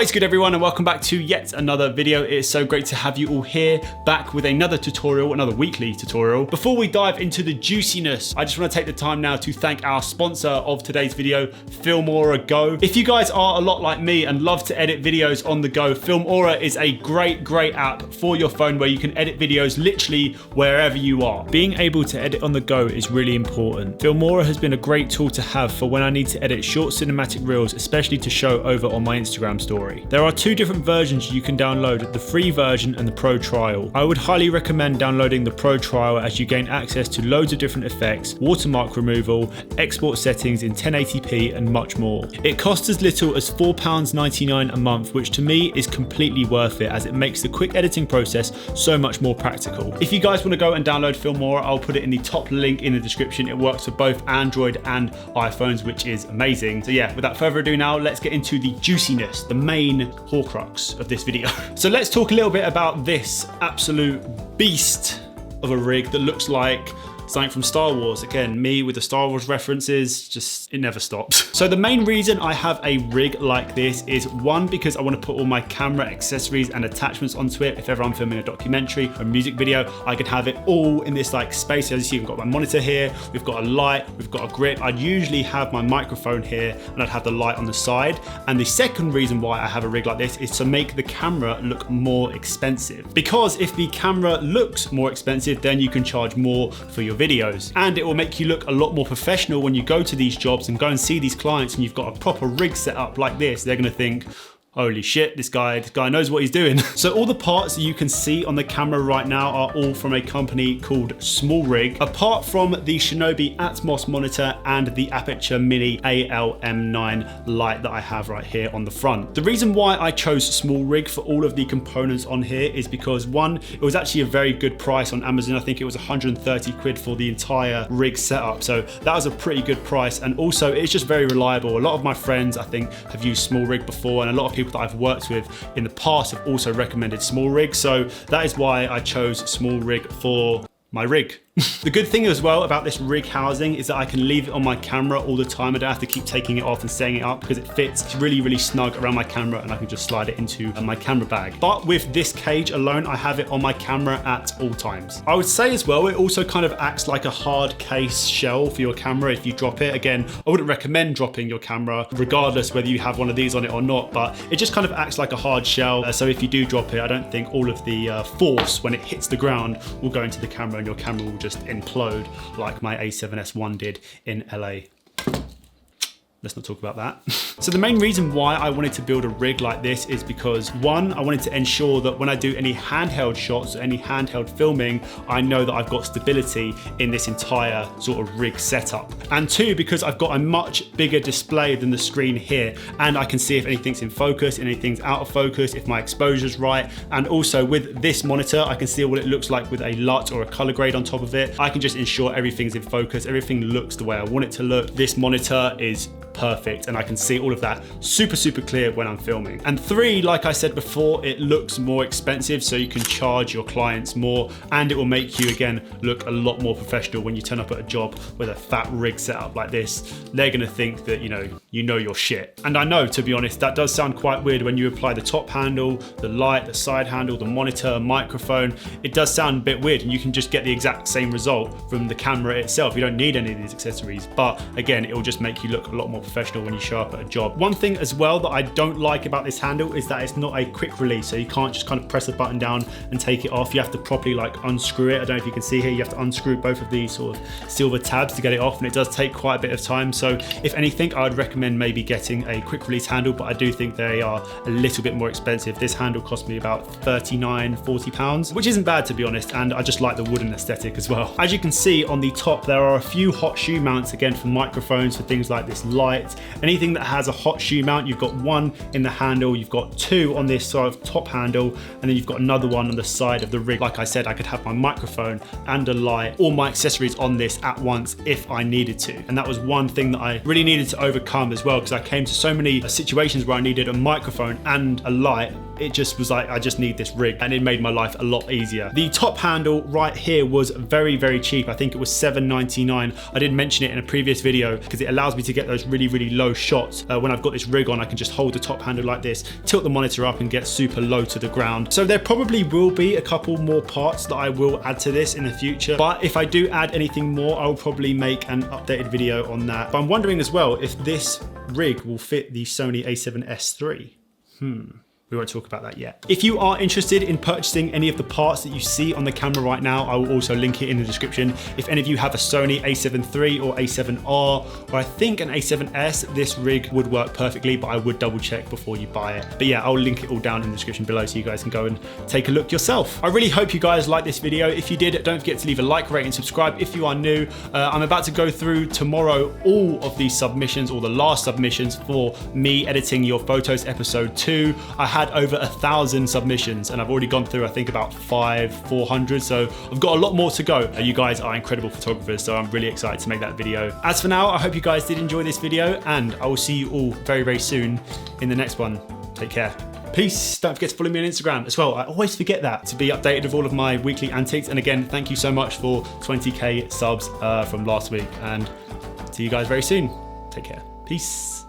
What is good everyone, and welcome back to yet another video. It is so great to have you all here, back with another tutorial, another weekly tutorial. Before we dive into the juiciness, I just want to take the time now to thank our sponsor of today's video, Filmora Go. If you guys are a lot like me and love to edit videos on the go, Filmora is a great app for your phone where you can edit videos literally wherever you are. Being able to edit on the go is really important. Filmora has been a great tool to have for when I need to edit short cinematic reels, especially to show over on my Instagram story. There are two different versions you can download, the free version and the pro trial. I would highly recommend downloading the pro trial as you gain access to loads of different effects, watermark removal, export settings in 1080p and much more. It costs as little as £4.99 a month, which to me is completely worth it as it makes the quick editing process so much more practical. If you guys want to go and download Filmora, I'll put it in the top link in the description. It works for both Android and iPhones, which is amazing. So yeah, without further ado now, let's get into the juiciness, the main horcrux of this video. So let's talk a little bit about this absolute beast of a rig that looks like something from Star Wars. Again, me with the Star Wars references, just it never stops. So the main reason I have a rig like this is one, because I want to put all my camera accessories and attachments onto it. If ever I'm filming a documentary or music video, I can have it all in this like space. As you see, we've got my monitor here, we've got a light, we've got a grip. I'd usually have my microphone here and I'd have the light on the side. And the second reason why I have a rig like this is to make the camera look more expensive. Because if the camera looks more expensive, then you can charge more for your videos, and it will make you look a lot more professional when you go to these jobs and go and see these clients and you've got a proper rig set up like this. They're gonna think, holy shit, this guy knows what he's doing. So all the parts that you can see on the camera right now are all from a company called SmallRig, apart from the Shinobi Atmos monitor and the Aperture Mini ALM9 light that I have right here on the front. The reason why I chose SmallRig for all of the components on here is because one, it was actually a very good price on Amazon. I think it was 130 quid for the entire rig setup. So that was a pretty good price. And also it's just very reliable. A lot of my friends, I think, have used SmallRig before, and a lot of people that I've worked with in the past have also recommended SmallRig. So that is why I chose SmallRig for my rig. The good thing as well about this rig housing is that I can leave it on my camera all the time. I don't have to keep taking it off and setting it up because it fits really snug around my camera, and I can just slide it into my camera bag. But with this cage alone, I have it on my camera at all times. I would say as well, it also kind of acts like a hard case shell for your camera if you drop it. Again, I wouldn't recommend dropping your camera regardless whether you have one of these on it or not, but it just kind of acts like a hard shell. So if you do drop it, I don't think all of the force when it hits the ground will go into the camera, and your camera will just implode like my A7S1 did in LA. Let's not talk about that. So the main reason why I wanted to build a rig like this is because one, I wanted to ensure that when I do any handheld shots or any handheld filming, I know that I've got stability in this entire sort of rig setup. And two, because I've got a much bigger display than the screen here, and I can see if anything's in focus, anything's out of focus, if my exposure's right. And also with this monitor, I can see what it looks like with a LUT or a color grade on top of it. I can just ensure everything's in focus, everything looks the way I want it to look. This monitor is perfect, and I can see all of that super clear when I'm filming. And three, like I said before, it looks more expensive, so you can charge your clients more, and it will make you again look a lot more professional when you turn up at a job with a fat rig setup like this. They're gonna think that you know your shit. And I know, to be honest, that does sound quite weird when you apply the top handle, the light, the side handle, the monitor, microphone. It does sound a bit weird, and you can just get the exact same result from the camera itself. You don't need any of these accessories, but again, it will just make you look a lot more professional when you show up at a job. One thing as well that I don't like about this handle is that it's not a quick release, so you can't just kind of press the button down and take it off. You have to properly like unscrew it. I don't know if you can see here, you have to unscrew both of these sort of silver tabs to get it off, and it does take quite a bit of time. So if anything, I would recommend maybe getting a quick release handle, but I do think they are a little bit more expensive. This handle cost me about £39–40, which isn't bad, to be honest, and I just like the wooden aesthetic as well. As you can see on the top, there are a few hot shoe mounts, again for microphones, for things like this light. Anything that has a hot shoe mount, you've got one in the handle, you've got two on this sort of top handle, and then you've got another one on the side of the rig. Like I said, I could have my microphone and a light, all my accessories on this at once if I needed to. And that was one thing that I really needed to overcome as well, because I came to so many situations where I needed a microphone and a light it just was like, I just need this rig, and it made my life a lot easier. The top handle right here was very, very cheap. I think it was $7.99. I did mention it in a previous video because it allows me to get those really, really low shots. When I've got this rig on, I can just hold the top handle like this, tilt the monitor up and get super low to the ground. So there probably will be a couple more parts that I will add to this in the future. But if I do add anything more, I'll probably make an updated video on that. But I'm wondering as well if this rig will fit the Sony A7S III. We won't talk about that yet. If you are interested in purchasing any of the parts that you see on the camera right now, I will also link it in the description. If any of you have a Sony A7 III or A7R, or I think an A7S, this rig would work perfectly, but I would double check before you buy it. But yeah, I'll link it all down in the description below so you guys can go and take a look yourself. I really hope you guys liked this video. If you did, don't forget to leave a like, rate, and subscribe if you are new. I'm about to go through tomorrow all of these submissions, or the last submissions for me editing your photos episode 2. I had over 1,000 submissions and I've already gone through, I think, about 400. So I've got a lot more to go. You guys are incredible photographers, so I'm really excited to make that video. As for now, I hope you guys did enjoy this video, and I will see you all very, very soon in the next one. Take care. Peace. Don't forget to follow me on Instagram as well. I always forget that, to be updated with all of my weekly antics. And again, thank you so much for 20K subs from last week, and see you guys very soon. Take care. Peace.